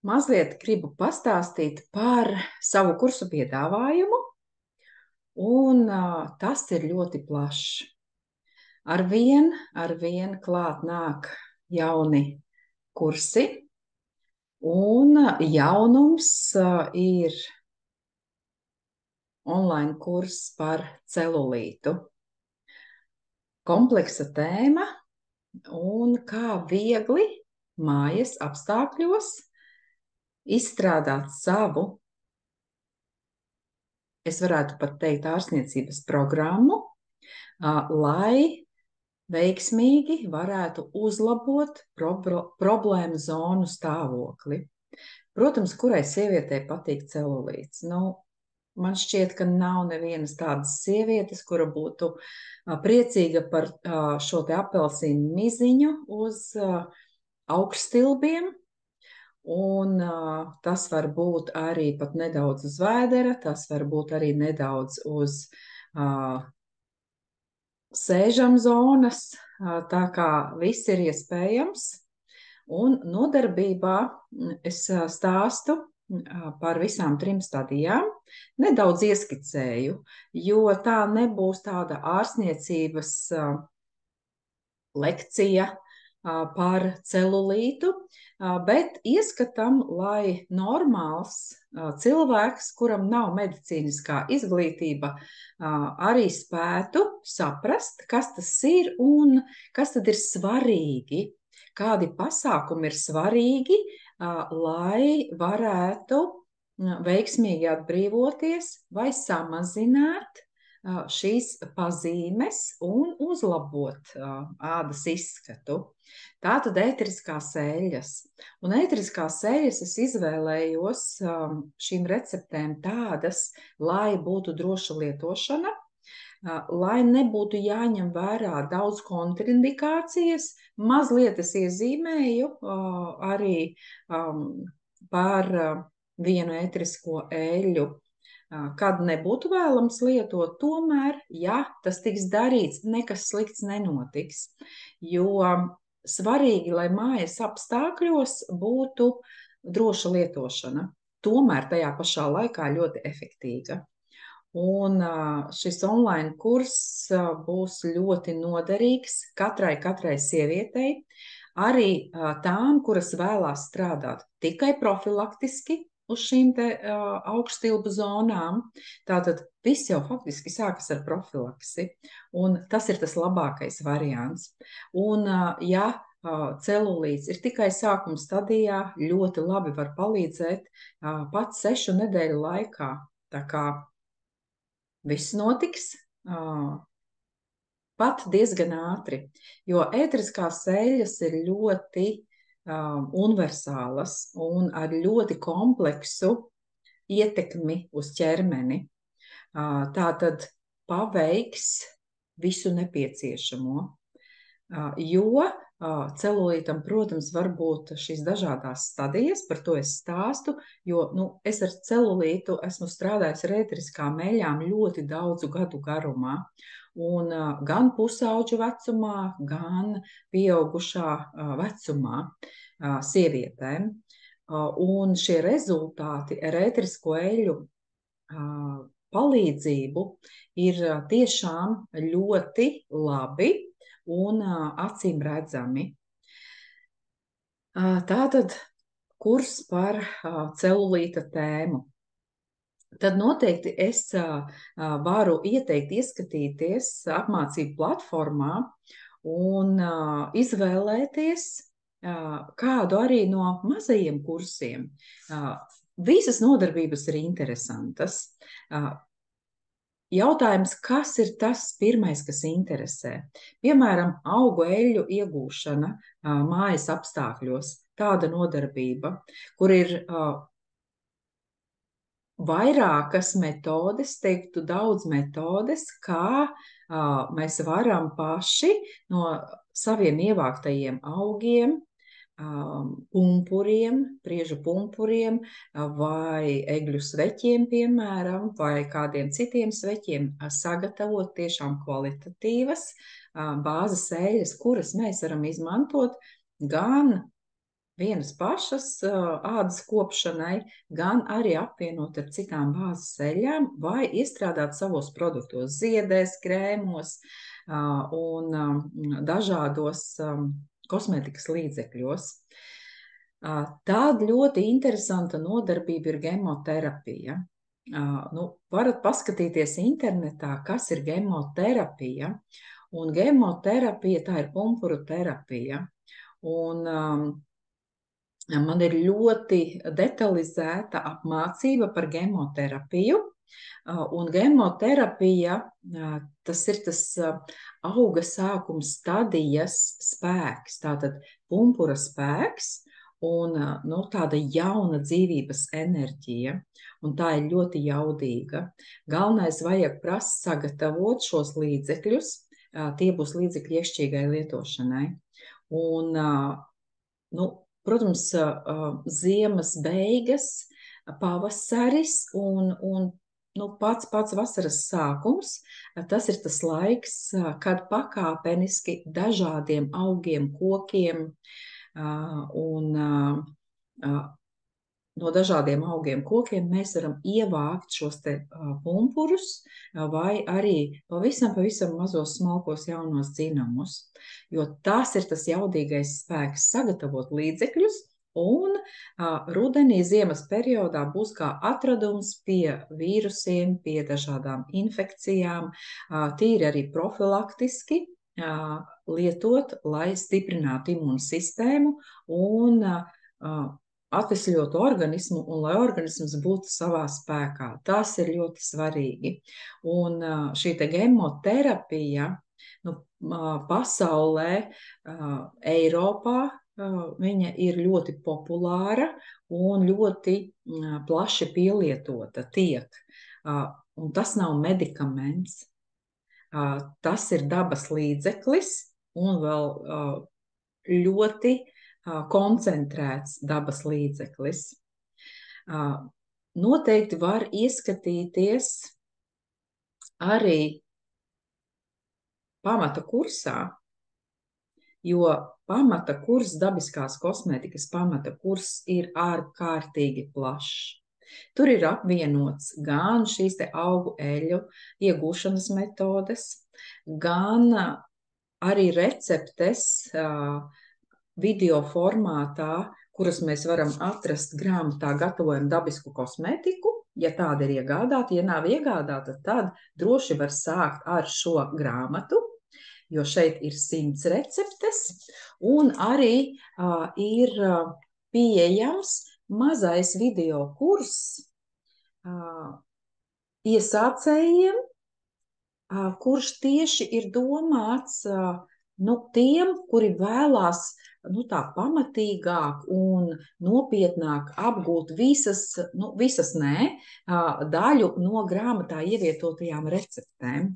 mazliet gribu pastāstīt par savu kursu piedāvājumu, un tas ir ļoti plašs. Arvien klāt nāk jauni kursi, un jaunums ir online kurs par celulītu. Kompleksa tēma un kā viegli mājas apstākļos izstrādāt savu, es varētu pat teikt, ārstniecības programmu, lai veiksmīgi varētu uzlabot problēmu zonu stāvokli. Protams, kurai sievietei patīk celulīts? Man šķiet, ka nav nevienas tādas sievietes, kura būtu priecīga par šo te apelsīnu miziņu uz augststilbiem. Un tas var būt arī pat nedaudz uz vēdera, tas var būt arī nedaudz uz sēžam zonas, tā kā viss ir iespējams. Un nodarbībā es stāstu par visām 3 stadijām, nedaudz ieskicēju, jo tā nebūs tāda ārstniecības lekcija par celulītu, bet ieskatam, lai normāls cilvēks, kuram nav medicīniskā izglītība, arī spētu saprast, kas tas ir un kas tad ir svarīgi, kādi pasākumi ir svarīgi, lai varētu veiksmīgi atbrīvoties vai samazināt šīs pazīmes un uzlabot ādas izskatu. Tātad ēteriskās eļļas. Un ēteriskās eļļas es izvēlējos šīm receptēm tādas, lai būtu droša lietošana, lai nebūtu jāņem vērā daudz kontraindikācijas. Mazliet es iezīmēju arī par vienu ēterisko eļļu, kad nebūtu vēlams lietot, tomēr, ja tas tiks darīts, nekas slikts nenotiks, jo svarīgi, lai mājas apstākļos būtu droša lietošana, tomēr tajā pašā laikā ļoti efektīga. Un šis online kurs būs ļoti noderīgs katrai sievietei, arī tām, kuras vēlās strādāt tikai profilaktiski, uz šīm te augststilbu zonām. Tātad viss jau faktiski sākas ar profilaksi, un tas ir tas labākais variants. Un ja celulīts ir tikai sākuma stadijā, ļoti labi var palīdzēt pat 6 nedēļu laikā. Tā kā viss notiks pat diezgan ātri, jo ēteriskās eļļas ir ļoti universālas un ar ļoti kompleksu ietekmi uz ķermeni. Tātad paveiks visu nepieciešamo, jo celulītam, protams, var būt šīs dažādās stadijas, par to es stāstu, jo es ar celulītu esmu strādājis ar ēteriskām eļļām ļoti daudzu gadu garumā. Un gan pusauģu vecumā, gan pieaugušā vecumā sievietēm. Un šie rezultāti ar ēterisko eļļu palīdzību ir tiešām ļoti labi un acīm redzami. Tātad kurs par celulīta tēmu. Tad noteikti es varu ieteikt ieskatīties apmācību platformā un izvēlēties kādu arī no mazajiem kursiem. Visas nodarbības ir interesantas. Jautājums, kas ir tas pirmais, kas interesē? Piemēram, augu eļļu iegūšana mājas apstākļos, tāda nodarbība, kur ir vairākas metodes, teiktu daudz metodes, kā mēs varam paši no saviem ievāktajiem augiem, pumpuriem, priežu pumpuriem vai egļu sveķiem, piemēram, vai kādiem citiem sveķiem sagatavot tiešām kvalitatīvas bāzes eļļas, kuras mēs varam izmantot gan vienas pašas ādas kopšanai, gan arī apvienot ar citām bāzes eļļām vai iestrādāt savos produktos, ziedēs, krēmos un dažādos kosmētikas līdzekļos. Tāda ļoti interesanta nodarbība ir gemoterapija. Varat paskatīties internetā, kas ir gemoterapija. Un gemoterapija tā ir pumpuru terapija. Un man ir ļoti detalizēta apmācība par gemoterapiju. Un gemoterapija, tas ir tas auga sākuma stadijas spēks, tātad pumpura spēks un tāda jauna dzīvības enerģija, un tā ir ļoti jaudīga. Galvenais vajag prast sagatavot šos līdzekļus, tie būs līdzekļi iekšķīgai lietošanai. Un, protams, ziemas beigas, pavasaris un pats vasaras sākums, tas ir tas laiks, kad pakāpeniski dažādiem augiem, kokiem un no dažādiem augiem, kokiem mēs varam ievākt šos te pumpurus vai arī pavisam mazos smalkos jaunos dzinamus, jo tas ir tas jaudīgais spēks sagatavot līdzekļus, un rudenī, ziemas periodā būs kā atradums pie vīrusiem, pie dažādām infekcijām, tīri arī profilaktiski lietot, lai stiprinātu imūnu sistēmu un atvesļotu organismu, un lai organisms būtu savā spēkā. Tas ir ļoti svarīgi. Un šī te gemoterapija pasaulē, Eiropā, viņa ir ļoti populāra un ļoti plaši pielietota tiek. Un tas nav medikaments. Tas ir dabas līdzeklis un vēl ļoti koncentrēts dabas līdzeklis. Noteikti var ieskatīties arī pamata kursā, jo pamata kurs, dabiskās kosmētikas pamata kurs ir ārkārtīgi plašs. Tur ir apvienots gan šīs te augu eļļu iegūšanas metodes, gan arī receptes video formātā, kuras mēs varam atrast grāmatā Gatavojam dabisku kosmētiku. Ja tāda ir iegādāta, ja nav iegādāta, tad droši var sākt ar šo grāmatu, jo šeit ir 100 receptes, un arī ir pieejams mazais video kurs iesācējiem, kurš tieši ir domāts tiem, kuri vēlās tā pamatīgāk un nopietnāk apgūt visas daļu no grāmatā ievietotajām receptēm.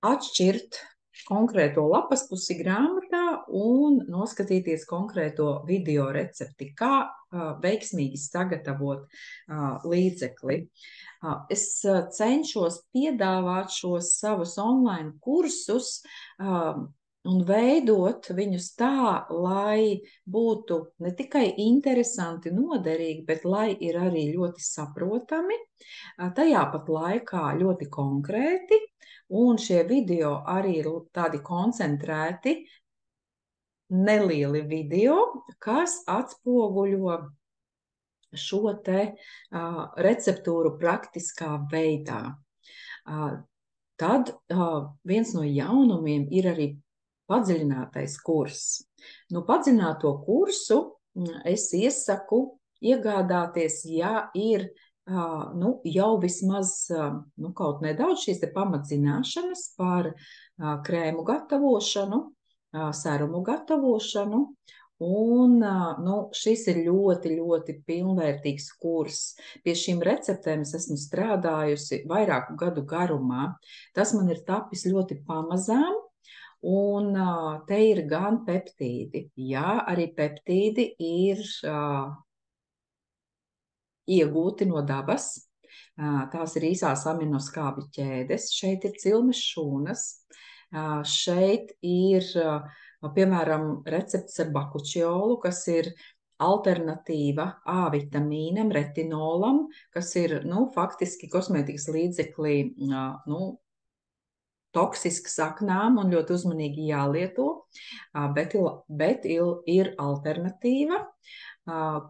Atšķirt konkrēto lapas pusi grāmatā un noskatīties konkrēto video recepti, kā veiksmīgi sagatavot līdzekli. Es cenšos piedāvāt šos savus online kursus un veidot viņus tā, lai būtu ne tikai interesanti, noderīgi, bet lai ir arī ļoti saprotami, tajā pat laikā ļoti konkrēti, un šie video arī ir tādi koncentrēti, nelieli video, kas atspoguļo šo te receptūru praktiskā veidā. Tad viens no jaunumiem ir arī padziļinātais kurs. Padziļināto kursu es iesaku iegādāties, ja ir jau vismaz kaut nedaudz šīs te pamatzināšanas par krēmu gatavošanu, serumu gatavošanu, un šis ir ļoti, ļoti pilnvērtīgs kurs. Pie šīm receptēm es esmu strādājusi vairāku gadu garumā. Tas man ir tapis ļoti pamazām, un te ir gan peptīdi. Jā, arī peptīdi ir iegūti no dabas. Tās ir īsās aminoskābju ķēdes. Šeit ir cilmes šūnas. Šeit ir Piemēram, recepts ar bakučiolu, kas ir alternatīva A vitamīnam, retinolam, kas ir, faktiski kosmētikas līdzeklī, toksisks saknām un ļoti uzmanīgi jālieto, bet ir alternatīva,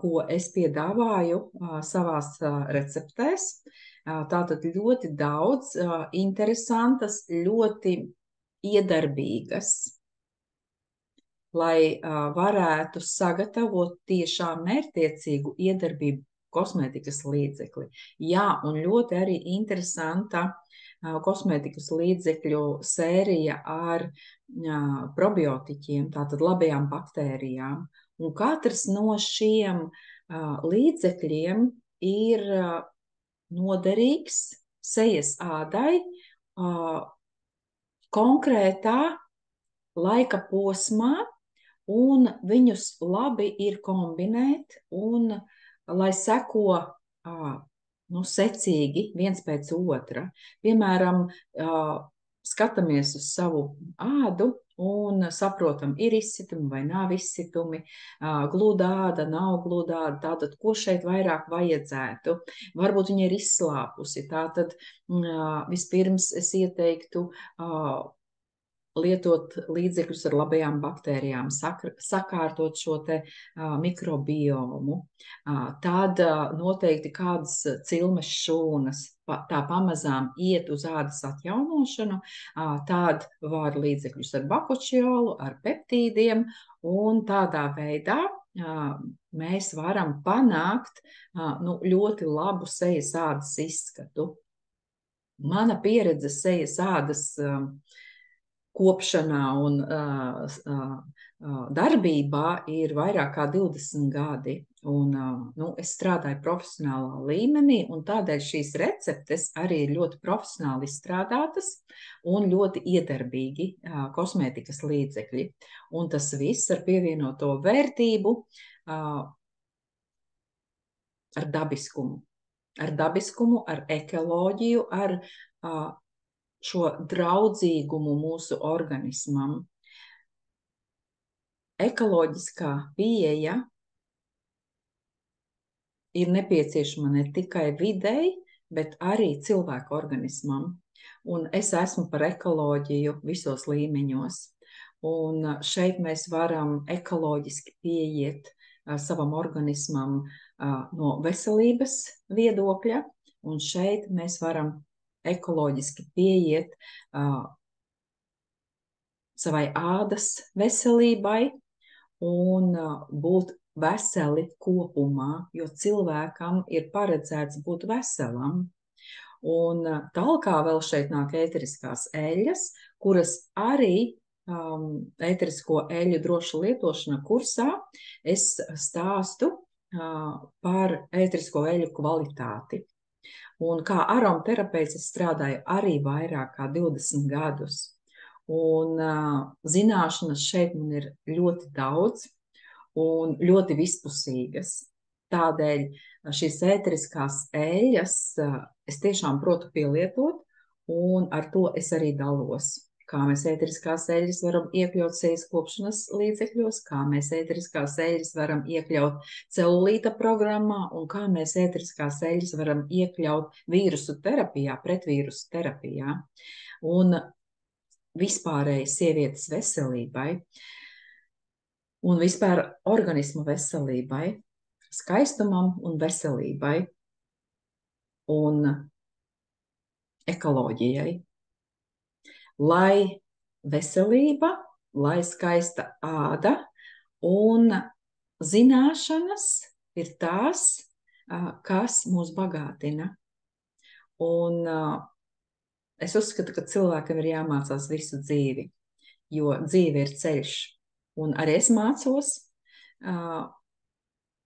ko es piedāvāju savās receptēs. Tātad ļoti daudz interesantas, ļoti iedarbīgas, lai varētu sagatavot tiešām mērķtiecīgu iedarbību kosmētikas līdzekli. Jā, un ļoti arī interesanta kosmētikas līdzekļu sērija ar probiotiķiem, tātad labajām baktērijām. Un katrs no šiem līdzekļiem ir noderīgs sejas ādai konkrētā laika posmā, un viņus labi ir kombinēt, un lai seko secīgi viens pēc otra. Piemēram, skatāmies uz savu ādu un saprotam, ir izsitumi vai nav izsitumi, gluda āda, nav gluda āda, tātad, ko šeit vairāk vajadzētu. Varbūt viņa ir izslāpusi, tātad vispirms es ieteiktu lietot līdzekļus ar labajām baktērijām, sakārtot šo te mikrobiomu. Tad noteikti kādas cilmes šūnas tā pamazām iet uz ādas atjaunošanu, tad var līdzekļus ar bakučiolu, ar peptīdiem, un tādā veidā mēs varam panākt ļoti labu sejas ādas izskatu. Mana pieredze sejas ādas kopšanā un darbībā ir vairāk kā 20 gadi. Un, es strādāju profesionālā līmenī, un tādēļ šīs receptes arī ir ļoti profesionāli izstrādātas un ļoti iedarbīgi kosmētikas līdzekļi. Un tas viss ar pievienoto vērtību ar dabiskumu, ar ekoloģiju, ar šo draudzīgumu mūsu organismam. Ekoloģiskā pieeja ir nepieciešama ne tikai videi, bet arī cilvēku organismam. Un es esmu par ekoloģiju visos līmeņos. Un šeit mēs varam ekoloģiski pieiet savam organismam no veselības viedokļa, un šeit mēs varam ekoloģiski pieiet savai ādas veselībai un būt veseli kopumā, jo cilvēkam ir paredzēts būt veselam. Un tālāk vēl šeit nāk ēteriskās eļļas, kuras arī ēterisko eļļu droša lietošana kursā es stāstu par ēterisko eļļu kvalitāti. Un kā aromaterapeits es strādāju arī vairāk kā 20 gadus. Un zināšanas šeit man ir ļoti daudz un ļoti vispusīgas. Tādēļ šīs ēteriskās eļļas es tiešām protu pielietot, un ar to es arī dalos. Kā mēs ēteriskās eļļas varam iekļaut sejas kopšanas līdzekļos, kā mēs ēteriskās eļļas varam iekļaut celulīta programmā, un kā mēs ēteriskās eļļas varam iekļaut vīrusu terapijā, pretvīrusu terapijā. Un vispārēji sievietes veselībai un vispār organismu veselībai, skaistumam un veselībai un ekoloģijai. Lai veselība, lai skaista āda un zināšanas ir tās, kas mūs bagātina. Un es uzskatu, ka cilvēkam ir jāmācās visu dzīvi, jo dzīve ir ceļš. Un arī es mācos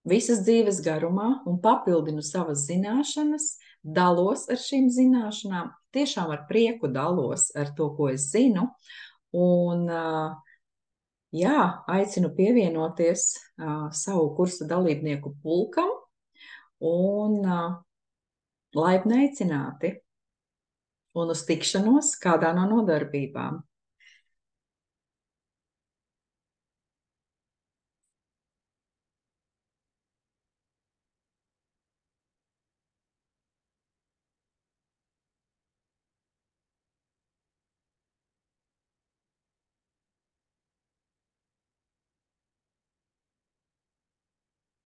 visas dzīves garumā un papildinu savas zināšanas, dalos ar šīm zināšanām, tiešām ar prieku dalos ar to, ko es zinu, un aicinu pievienoties savu kursa dalībnieku pulkam un laipni aicināti un uz tikšanos kādā no nodarbībām.